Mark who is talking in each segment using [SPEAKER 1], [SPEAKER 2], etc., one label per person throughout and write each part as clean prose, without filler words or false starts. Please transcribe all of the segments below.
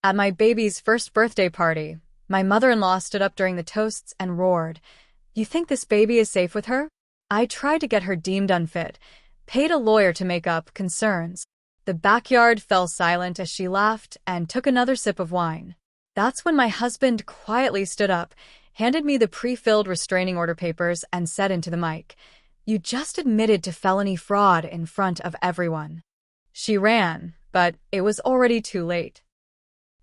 [SPEAKER 1] At my baby's first birthday party, my mother-in-law stood up during the toasts and roared, "You think this baby is safe with her?" I tried to get her deemed unfit, paid a lawyer to make up concerns. The backyard fell silent as she laughed and took another sip of wine. That's when my husband quietly stood up, handed me the pre-filled restraining order papers, and said into the mic, "You just admitted to felony fraud in front of everyone." She ran, but it was already too late.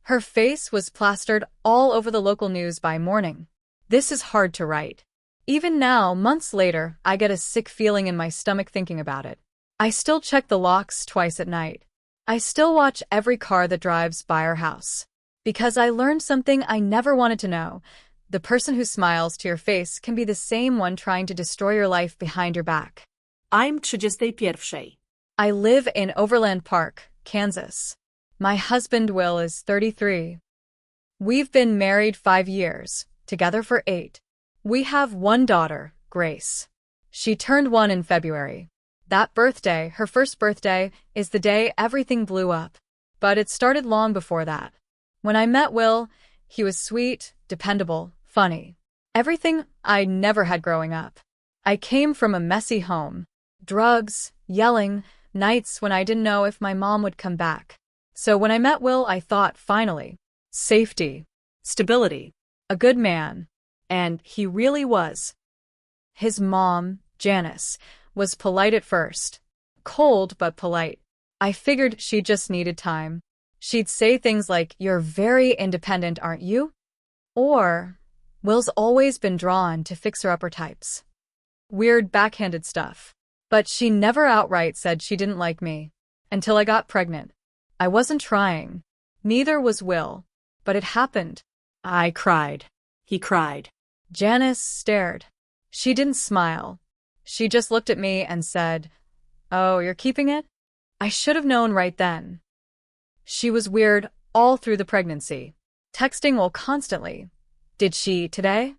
[SPEAKER 1] Her face was plastered all over the local news by morning. This is hard to write. Even now, months later, I get a sick feeling in my stomach thinking about it. I still check the locks twice at night. I still watch every car that drives by our house. Because I learned something I never wanted to know. The person who smiles to your face can be the same one trying to destroy your life behind your back.
[SPEAKER 2] I'm 31.
[SPEAKER 1] I live in Overland Park, Kansas. My husband Will is 33. We've been married 5 years, together for 8. We have one daughter, Grace. She turned 1 in February. That birthday, her first birthday, is the day everything blew up. But it started long before that. When I met Will, he was sweet, dependable, funny. Everything I never had growing up. I came from a messy home. Drugs, yelling, nights when I didn't know if my mom would come back. So when I met Will, I thought, finally, safety,
[SPEAKER 2] Stability.
[SPEAKER 1] a good man. And he really was. His mom, Janice, was polite at first. Cold but polite. I figured she just needed time. She'd say things like, "You're very independent, aren't you?" Or, "Will's always been drawn to fixer-upper types." Weird backhanded stuff. But she never outright said she didn't like me. Until I got pregnant. I wasn't trying. Neither was Will. But it happened.
[SPEAKER 2] I cried. He cried.
[SPEAKER 1] Janice stared. She didn't smile. She just looked at me and said, "Oh, you're keeping it?" I should have known right then. She was weird all through the pregnancy. Texting Will constantly. "Did she today?"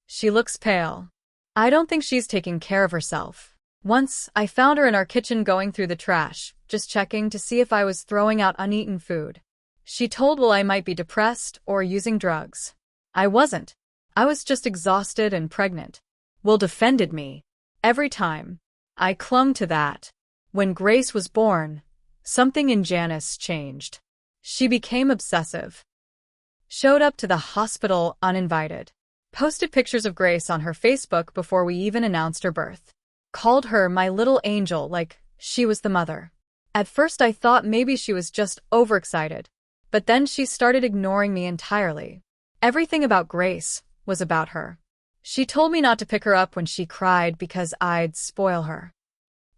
[SPEAKER 1] She looks pale. I don't think she's taking care of herself. Once, I found her in our kitchen going through the trash, just checking to see if I was throwing out uneaten food. She told Will I might be depressed or using drugs. I wasn't. I was just exhausted and pregnant. Will defended me. Every time. I clung to that. When Grace was born, something in Janice changed. She became obsessive. Showed up to the hospital uninvited. Posted pictures of Grace on her Facebook before we even announced her birth. Called her my little angel like she was the mother. At first I thought maybe she was just overexcited. But then she started ignoring me entirely. Everything about Grace was about her. She told me not to pick her up when she cried because I'd spoil her.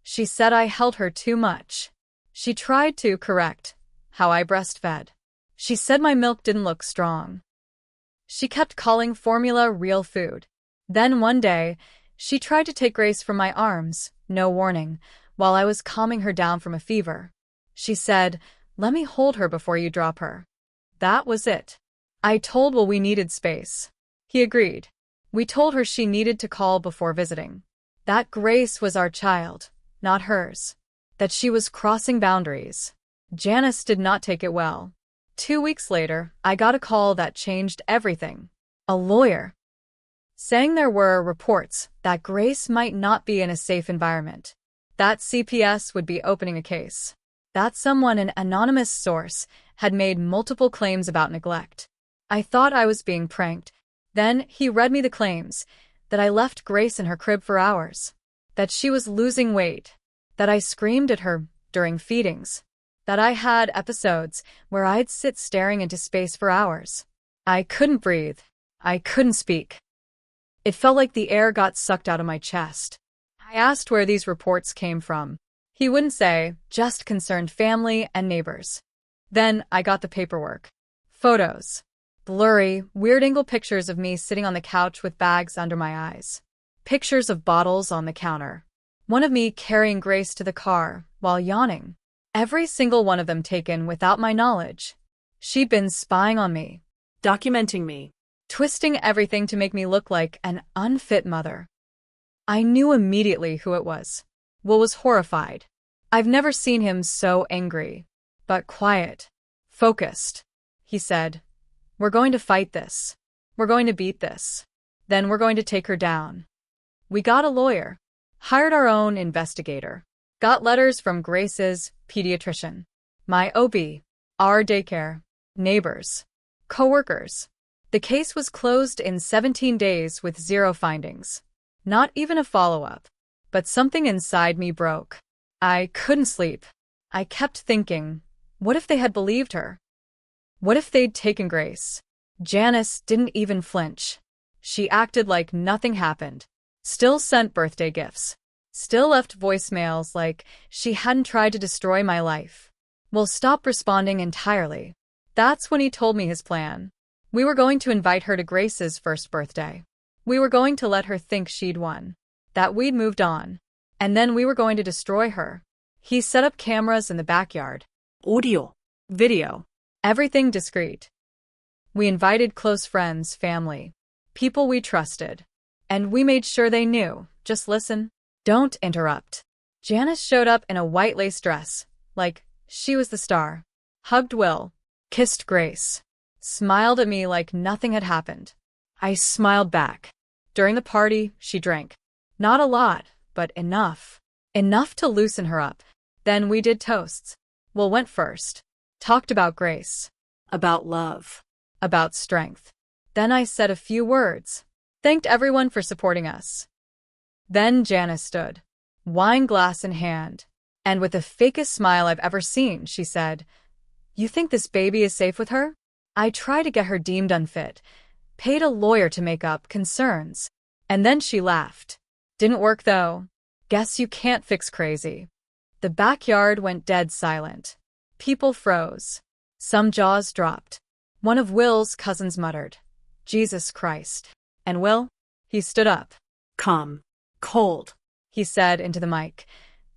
[SPEAKER 1] She said I held her too much. She tried to correct how I breastfed. She said my milk didn't look strong. She kept calling formula real food. Then one day, she tried to take Grace from my arms, no warning, while I was calming her down from a fever. She said, "Let me hold her before you drop her." That was it. I told Will we needed space. He agreed. We told her she needed to call before visiting. That Grace was our child, not hers. That she was crossing boundaries. Janice did not take it well. 2 weeks later, I got a call that changed everything. A lawyer. Saying there were reports that Grace might not be in a safe environment. That CPS would be opening a case. That someone, an anonymous source, had made multiple claims about neglect. I thought I was being pranked. Then he read me the claims, that I left Grace in her crib for hours, that she was losing weight, that I screamed at her during feedings, that I had episodes where I'd sit staring into space for hours. I couldn't breathe. I couldn't speak. It felt like the air got sucked out of my chest. I asked where these reports came from. He wouldn't say, just concerned family and neighbors. Then I got the paperwork. Photos. Blurry, weird-angle pictures of me sitting on the couch with bags under my eyes. Pictures of bottles on the counter. One of me carrying Grace to the car while yawning. Every single one of them taken without my knowledge. She'd been spying on me.
[SPEAKER 2] Documenting me.
[SPEAKER 1] Twisting everything to make me look like an unfit mother. I knew immediately who it was. Will was horrified. I've never seen him so angry. But quiet. Focused. he said. We're going to fight this. We're going to beat this. Then we're going to take her down. We got a lawyer. Hired our own investigator. Got letters from Grace's pediatrician, my OB, our daycare, neighbors, coworkers. The case was closed in 17 days with 0 findings. Not even a follow-up. But something inside me broke. I couldn't sleep. I kept thinking, what if they had believed her? What if they'd taken Grace? Janice didn't even flinch. She acted like nothing happened. Still sent birthday gifts. Still left voicemails like she hadn't tried to destroy my life. Well, stop responding entirely. That's when he told me his plan. We were going to invite her to Grace's first birthday. We were going to let her think she'd won. That we'd moved on. And then we were going to destroy her. He set up cameras in the backyard.
[SPEAKER 2] Audio.
[SPEAKER 1] Video. Everything discreet. We invited close friends, family. People we trusted. And we made sure they knew. Just listen. Don't interrupt. Janice showed up in a white lace dress, like she was the star. Hugged Will. Kissed Grace. Smiled at me like nothing had happened. I smiled back. During the party, she drank. Not a lot, but enough. Enough to loosen her up. Then we did toasts. Will went first. Talked about Grace.
[SPEAKER 2] About love.
[SPEAKER 1] About strength. Then I said a few words. Thanked everyone for supporting us. Then Janice stood, wine glass in hand, and with the fakest smile I've ever seen, she said, "You think this baby is safe with her?" I tried to get her deemed unfit, paid a lawyer to make up concerns, and then she laughed. Didn't work though. Guess you can't fix crazy. The backyard went dead silent. People froze. Some jaws dropped. One of Will's cousins muttered, "Jesus Christ." And Will? He stood up.
[SPEAKER 2] Calm. Cold.
[SPEAKER 1] He said into the mic,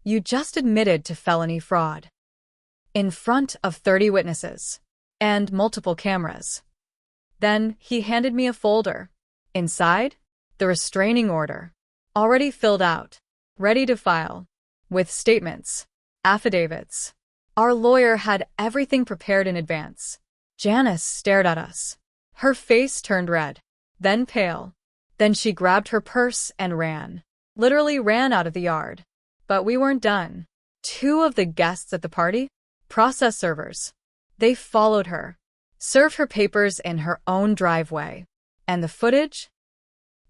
[SPEAKER 1] "You just admitted to felony fraud." In front of 30 witnesses. And multiple cameras. Then he handed me a folder. Inside, the restraining order. Already filled out. Ready to file. With statements. Affidavits. Our lawyer had everything prepared in advance. Janice stared at us. Her face turned red. Then pale. Then she grabbed her purse and ran. Literally ran out of the yard. But we weren't done. 2 of the guests at the party? Process servers. They followed her. Served her papers in her own driveway. And the footage?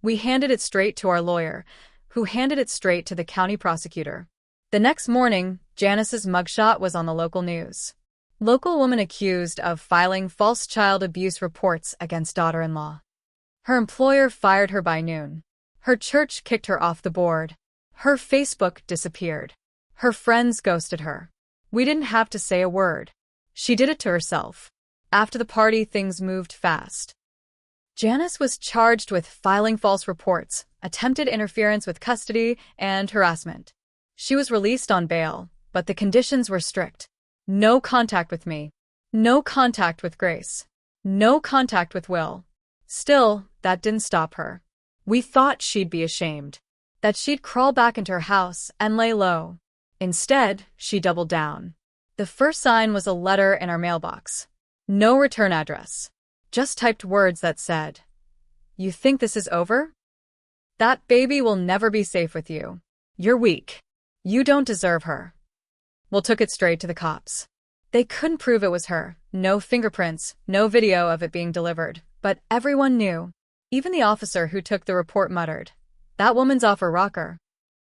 [SPEAKER 1] We handed it straight to our lawyer, who handed it straight to the county prosecutor. The next morning, Janice's mugshot was on the local news. Local woman accused of filing false child abuse reports against daughter-in-law. Her employer fired her by noon. Her church kicked her off the board. Her Facebook disappeared. Her friends ghosted her. We didn't have to say a word. She did it to herself. After the party, things moved fast. Janice was charged with filing false reports, attempted interference with custody, and harassment. She was released on bail, but the conditions were strict. No contact with me. No contact with Grace. No contact with Will. Still, that didn't stop her. We thought she'd be ashamed. That she'd crawl back into her house and lay low. Instead, she doubled down. The first sign was a letter in our mailbox. No return address. Just typed words that said, "You think this is over? That baby will never be safe with you. You're weak. You don't deserve her." Will took it straight to the cops. They couldn't prove it was her. No fingerprints, no video of it being delivered. But everyone knew. Even the officer who took the report muttered, "That woman's off her rocker."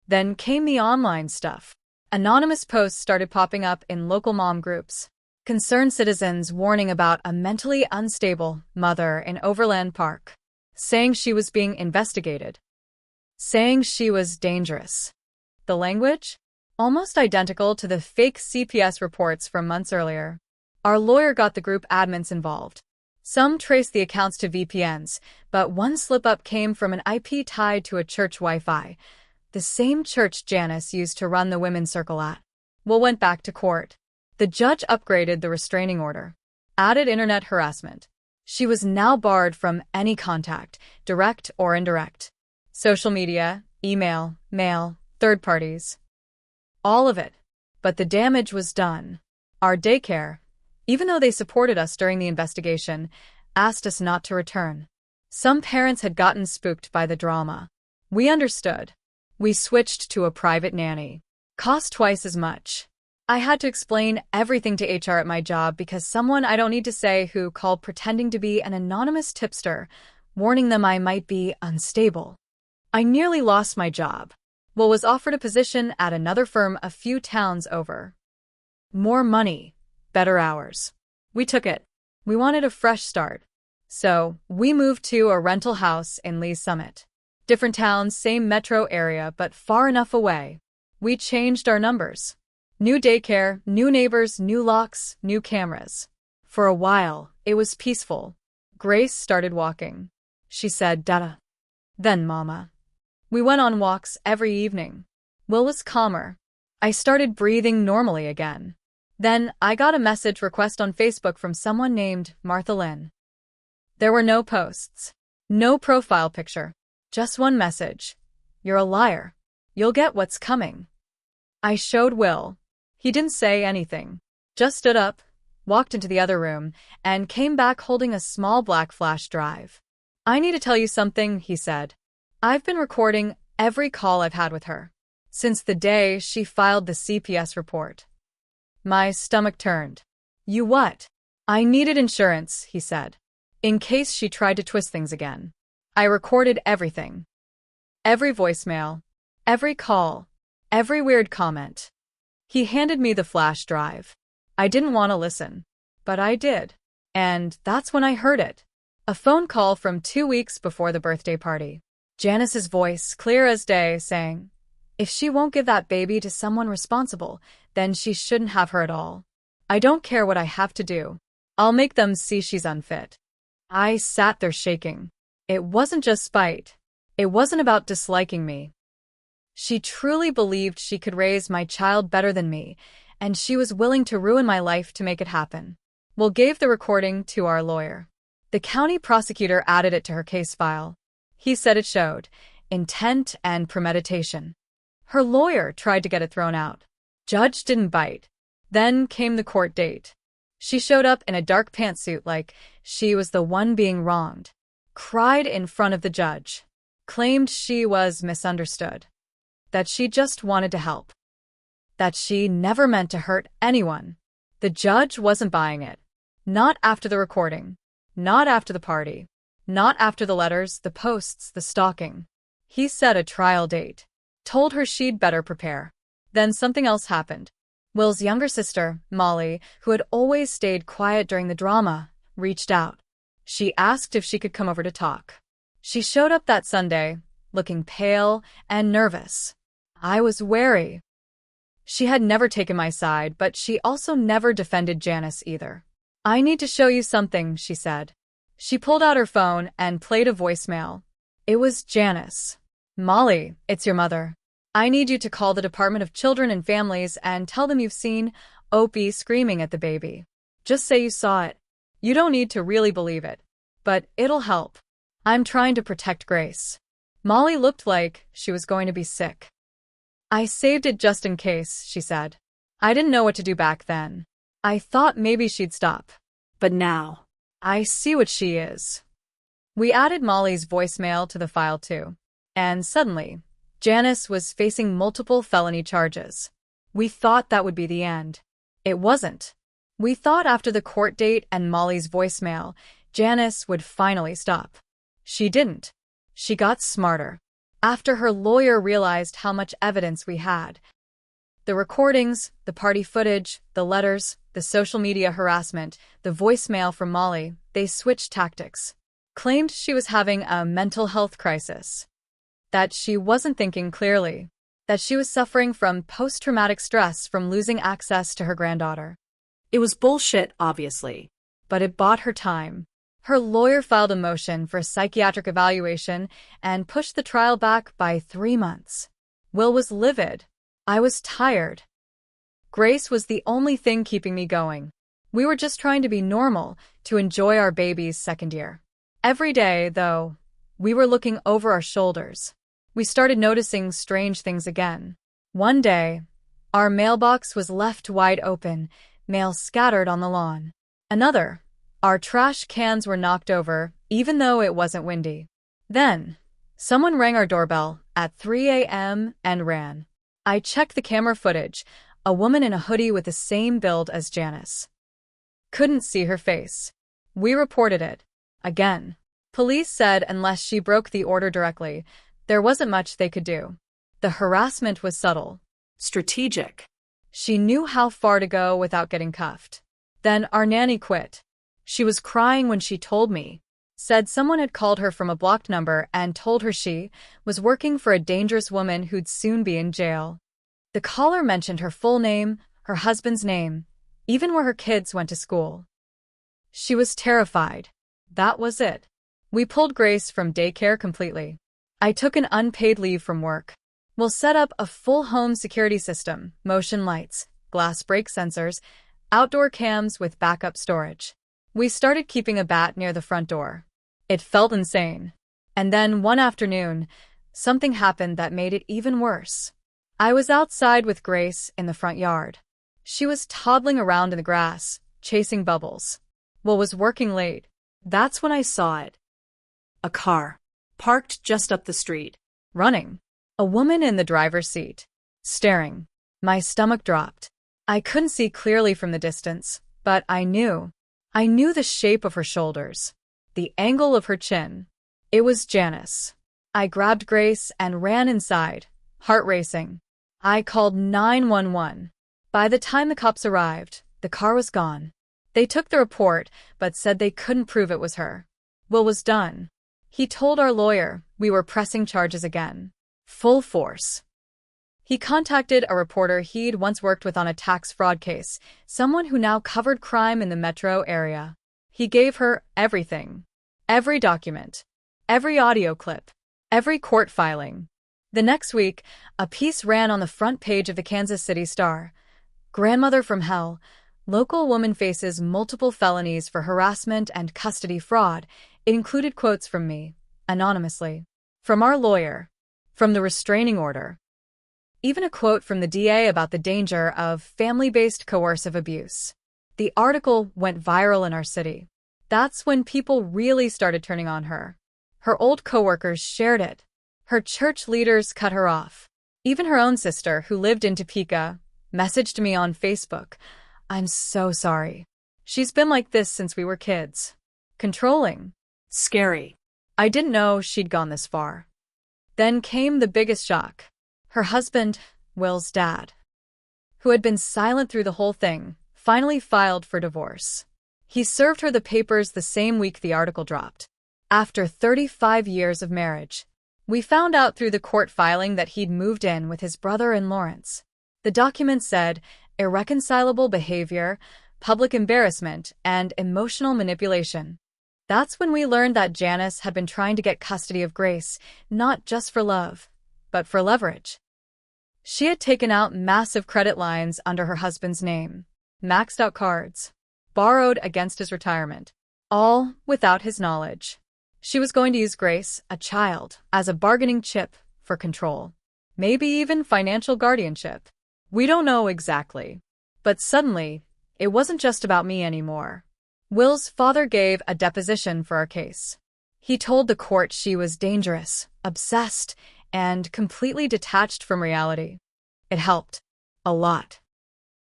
[SPEAKER 1] Then came the online stuff. Anonymous posts started popping up in local mom groups. Concerned citizens warning about a mentally unstable mother in Overland Park. Saying she was being investigated. Saying she was dangerous. The language? Almost identical to the fake CPS reports from months earlier. Our lawyer got the group admins involved. Some traced the accounts to VPNs, but one slip-up came from an IP tied to a church Wi-Fi, the same church Janice used to run the women's circle at. Will went back to court. The judge upgraded the restraining order. Added internet harassment. She was now barred from any contact, direct or indirect. Social media, email, mail, third parties. All of it. But the damage was done. Our daycare, even though they supported us during the investigation, asked us not to return. Some parents had gotten spooked by the drama. We understood. We switched to a private nanny. Cost twice as much. I had to explain everything to HR at my job because someone I don't need to say who called pretending to be an anonymous tipster, warning them I might be unstable. I nearly lost my job. Will was offered a position at another firm a few towns over. More money, better hours. We took it. We wanted a fresh start. So, we moved to a rental house in Lee's Summit. Different towns, same metro area, but far enough away. We changed our numbers. New daycare, new neighbors, new locks, new cameras. For a while, it was peaceful. Grace started walking. She said, "Dada." Then, Mama. We went on walks every evening. Will was calmer. I started breathing normally again. Then, I got a message request on Facebook from someone named Martha Lynn. There were no posts. No profile picture. Just one message. "You're a liar. You'll get what's coming." I showed Will. He didn't say anything. Just stood up, walked into the other room, and came back holding a small black flash drive. "I need to tell you something," he said. "I've been recording every call I've had with her. Since the day she filed the CPS report." My stomach turned. "You what?" "I needed insurance," he said, "in case she tried to twist things again. I recorded everything. Every voicemail, every call, every weird comment." He handed me the flash drive. I didn't want to listen, but I did. And that's when I heard it. A phone call from 2 weeks before the birthday party. Janice's voice, clear as day, saying, "If she won't give that baby to someone responsible, then she shouldn't have her at all. I don't care what I have to do. I'll make them see she's unfit." I sat there shaking. It wasn't just spite. It wasn't about disliking me. She truly believed she could raise my child better than me, and she was willing to ruin my life to make it happen. Will gave the recording to our lawyer. The county prosecutor added it to her case file. He said it showed intent and premeditation. Her lawyer tried to get it thrown out. Judge didn't bite. Then came the court date. She showed up in a dark pantsuit like she was the one being wronged. Cried in front of the judge. Claimed she was misunderstood. That she just wanted to help. That she never meant to hurt anyone. The judge wasn't buying it. Not after the recording. Not after the party. Not after the letters, the posts, the stalking. He set a trial date. Told her she'd better prepare. Then something else happened. Will's younger sister, Molly, who had always stayed quiet during the drama, reached out. She asked if she could come over to talk. She showed up that Sunday, looking pale and nervous. I was wary. She had never taken my side, but she also never defended Janice either. "I need to show you something," she said. She pulled out her phone and played a voicemail. It was Janice. "Molly, it's your mother. I need you to call the Department of Children and Families and tell them you've seen Opie screaming at the baby. Just say you saw it. You don't need to really believe it, but it'll help. I'm trying to protect Grace." Molly looked like she was going to be sick. "I saved it just in case," she said. "I didn't know what to do back then. I thought maybe she'd stop. But now, I see what she is." We added Molly's voicemail to the file too. And suddenly, Janice was facing multiple felony charges. We thought that would be the end. It wasn't. We thought after the court date and Molly's voicemail, Janice would finally stop. She didn't. She got smarter. After her lawyer realized how much evidence we had. The recordings, the party footage, the letters, the social media harassment, the voicemail from Molly, they switched tactics. Claimed she was having a mental health crisis. That she wasn't thinking clearly. That she was suffering from post-traumatic stress from losing access to her granddaughter.
[SPEAKER 2] It was bullshit, obviously.
[SPEAKER 1] But it bought her time. Her lawyer filed a motion for a psychiatric evaluation and pushed the trial back by 3 months. Will was livid. I was tired. Grace was the only thing keeping me going. We were just trying to be normal, to enjoy our baby's second year. Every day, though, we were looking over our shoulders. We started noticing strange things again. One day, our mailbox was left wide open, mail scattered on the lawn. Another. Our trash cans were knocked over, even though it wasn't windy. Then, someone rang our doorbell at 3 a.m. and ran. I checked the camera footage, a woman in a hoodie with the same build as Janice. Couldn't see her face. We reported it. Again. Police said unless she broke the order directly, there wasn't much they could do. The harassment was subtle.
[SPEAKER 2] Strategic.
[SPEAKER 1] She knew how far to go without getting cuffed. Then our nanny quit. She was crying when she told me. Said someone had called her from a blocked number and told her she was working for a dangerous woman who'd soon be in jail. The caller mentioned her full name, her husband's name, even where her kids went to school. She was terrified. That was it. We pulled Grace from daycare completely. I took an unpaid leave from work. We'll set up a full home security system, motion lights, glass break sensors, outdoor cams with backup storage. We started keeping a bat near the front door. It felt insane. And then one afternoon, something happened that made it even worse. I was outside with Grace in the front yard. She was toddling around in the grass, chasing bubbles. Will was working late. That's when I saw it.
[SPEAKER 2] A car. Parked just up the street.
[SPEAKER 1] Running. A woman in the driver's seat. Staring. My stomach dropped. I couldn't see clearly from the distance, but I knew. I knew the shape of her shoulders. The angle of her chin. It was Janice. I grabbed Grace and ran inside, heart racing. I called 911. By the time the cops arrived, the car was gone. They took the report, but said they couldn't prove it was her. Will was done. He told our lawyer we were pressing charges again. Full force. He contacted a reporter he'd once worked with on a tax fraud case, someone who now covered crime in the metro area. He gave her everything. Every document. Every audio clip. Every court filing. The next week, a piece ran on the front page of the Kansas City Star. Grandmother from hell. Local woman faces multiple felonies for harassment and custody fraud. It included quotes from me, anonymously. From our lawyer. From the restraining order. Even a quote from the DA about the danger of family-based coercive abuse. The article went viral in our city. That's when people really started turning on her. Her old coworkers shared it. Her church leaders cut her off. Even her own sister, who lived in Topeka, messaged me on Facebook. I'm so sorry. She's been like this since we were kids. Controlling.
[SPEAKER 2] Scary.
[SPEAKER 1] I didn't know she'd gone this far. Then came the biggest shock. Her husband, Will's dad, who had been silent through the whole thing, finally filed for divorce. He served her the papers the same week the article dropped. After 35 years of marriage, we found out through the court filing that he'd moved in with his brother in Lawrence. The document said irreconcilable behavior, public embarrassment, and emotional manipulation. That's when we learned that Janice had been trying to get custody of Grace, not just for love, but for leverage. She had taken out massive credit lines under her husband's name, maxed out cards, borrowed against his retirement, all without his knowledge. She was going to use Grace, a child, as a bargaining chip for control, maybe even financial guardianship. We don't know exactly. But suddenly, it wasn't just about me anymore. Will's father gave a deposition for our case. He told the court she was dangerous, obsessed, and completely detached from reality. It helped. A lot.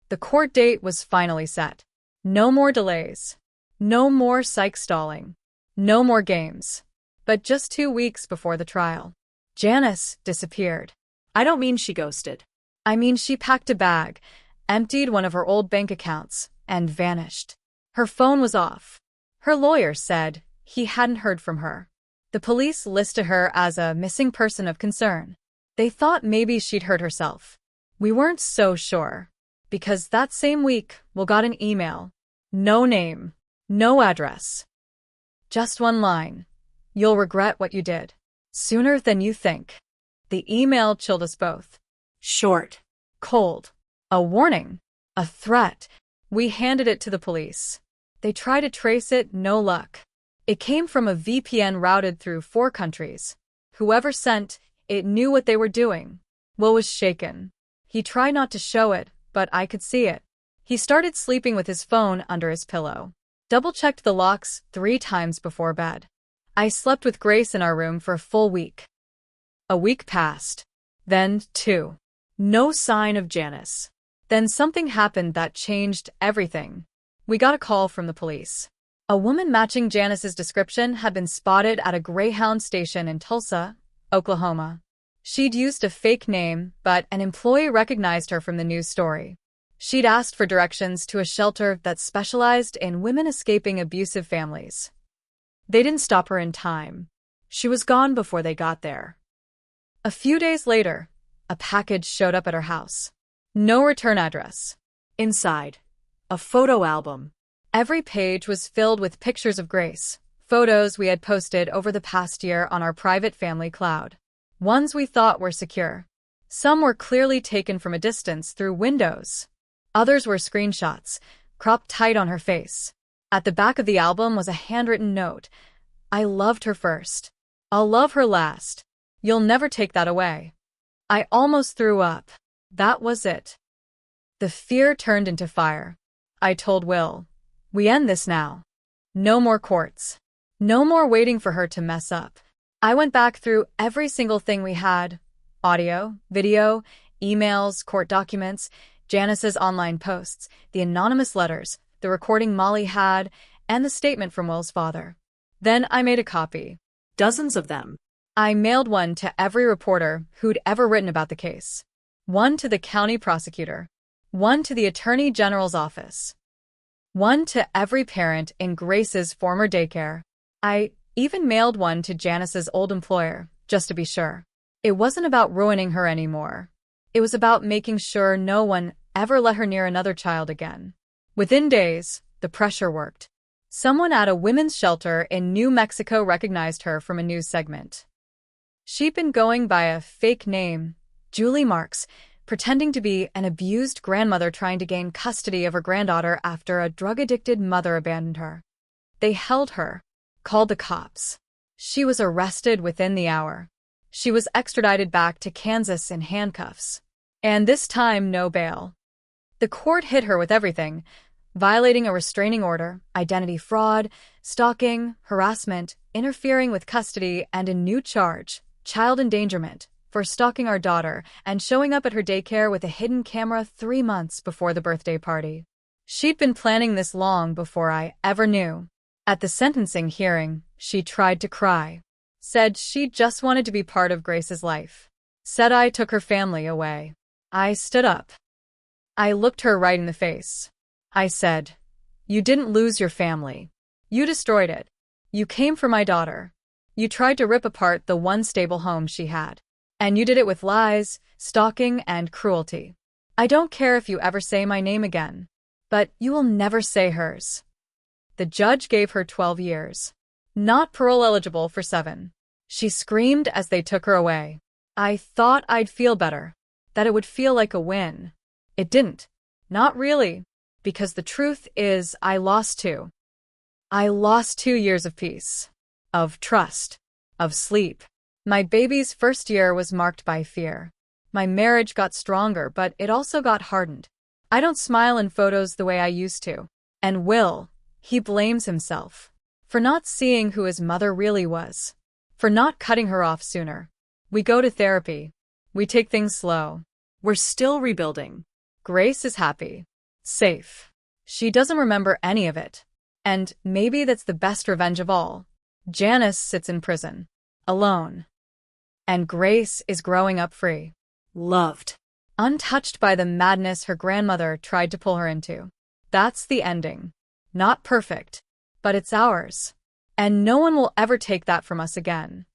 [SPEAKER 1] The court date was finally set. No more delays. No more psych stalling. No more games. But just 2 weeks before the trial, Janice disappeared.
[SPEAKER 2] I don't mean she ghosted.
[SPEAKER 1] I mean she packed a bag, emptied one of her old bank accounts, and vanished. Her phone was off. Her lawyer said he hadn't heard from her. The police listed her as a missing person of concern. They thought maybe she'd hurt herself. We weren't so sure. Because that same week, Will got an email. No name. No address. Just one line. You'll regret what you did. Sooner than you think. The email chilled us both.
[SPEAKER 2] Short.
[SPEAKER 1] Cold. A warning. A threat. We handed it to the police. They tried to trace it, no luck. It came from a VPN routed through 4 countries. Whoever sent it knew what they were doing. Will was shaken. He tried not to show it, but I could see it. He started sleeping with his phone under his pillow. Double-checked the locks 3 times before bed. I slept with Grace in our room for a full week. A week passed. Then 2. No sign of Janice. Then something happened that changed everything. We got a call from the police. A woman matching Janice's description had been spotted at a Greyhound station in Tulsa, Oklahoma. She'd used a fake name, but an employee recognized her from the news story. She'd asked for directions to a shelter that specialized in women escaping abusive families. They didn't stop her in time. She was gone before they got there. A few days later, a package showed up at her house. No return address.
[SPEAKER 2] Inside, a photo album.
[SPEAKER 1] Every page was filled with pictures of Grace, photos we had posted over the past year on our private family cloud. Ones we thought were secure. Some were clearly taken from a distance through windows. Others were screenshots, cropped tight on her face. At the back of the album was a handwritten note. I loved her first. I'll love her last. You'll never take that away. I almost threw up. That was it. The fear turned into fire. I told Will, we end this now. No more courts. No more waiting for her to mess up. I went back through every single thing we had. Audio, video, emails, court documents, Janice's online posts, the anonymous letters, the recording Molly had, and the statement from Will's father. Then I made a copy.
[SPEAKER 2] Dozens of them.
[SPEAKER 1] I mailed one to every reporter who'd ever written about the case. One to the county prosecutor. One to the attorney general's office. One to every parent in Grace's former daycare. I even mailed one to Janice's old employer, just to be sure. It wasn't about ruining her anymore. It was about making sure no one ever let her near another child again. Within days, the pressure worked. Someone at a women's shelter in New Mexico recognized her from a news segment. She'd been going by a fake name, Julie Marks, pretending to be an abused grandmother trying to gain custody of her granddaughter after a drug-addicted mother abandoned her. They held her, called the cops. She was arrested within the hour. She was extradited back to Kansas in handcuffs. And this time, no bail. The court hit her with everything: violating a restraining order, identity fraud, stalking, harassment, interfering with custody, and a new charge, child endangerment, for stalking our daughter and showing up at her daycare with a hidden camera 3 months before the birthday party. She'd been planning this long before I ever knew. At the sentencing hearing, she tried to cry. Said she just wanted to be part of Grace's life. Said I took her family away. I stood up. I looked her right in the face. I said, "You didn't lose your family. You destroyed it. You came for my daughter. You tried to rip apart the one stable home she had. And you did it with lies, stalking, and cruelty. I don't care if you ever say my name again. But you will never say hers." The judge gave her 12 years. Not parole eligible for 7. She screamed as they took her away. I thought I'd feel better. That it would feel like a win. It didn't. Not really. Because the truth is, I lost 2. I lost 2 years of peace. Of trust. Of sleep. My baby's first year was marked by fear. My marriage got stronger, but it also got hardened. I don't smile in photos the way I used to. And Will, he blames himself. For not seeing who his mother really was. For not cutting her off sooner. We go to therapy. We take things slow.
[SPEAKER 2] We're still rebuilding.
[SPEAKER 1] Grace is happy. Safe. She doesn't remember any of it. And maybe that's the best revenge of all. Janice sits in prison. Alone. And Grace is growing up free.
[SPEAKER 2] Loved.
[SPEAKER 1] Untouched by the madness her grandmother tried to pull her into. That's the ending. Not perfect. But it's ours. And no one will ever take that from us again.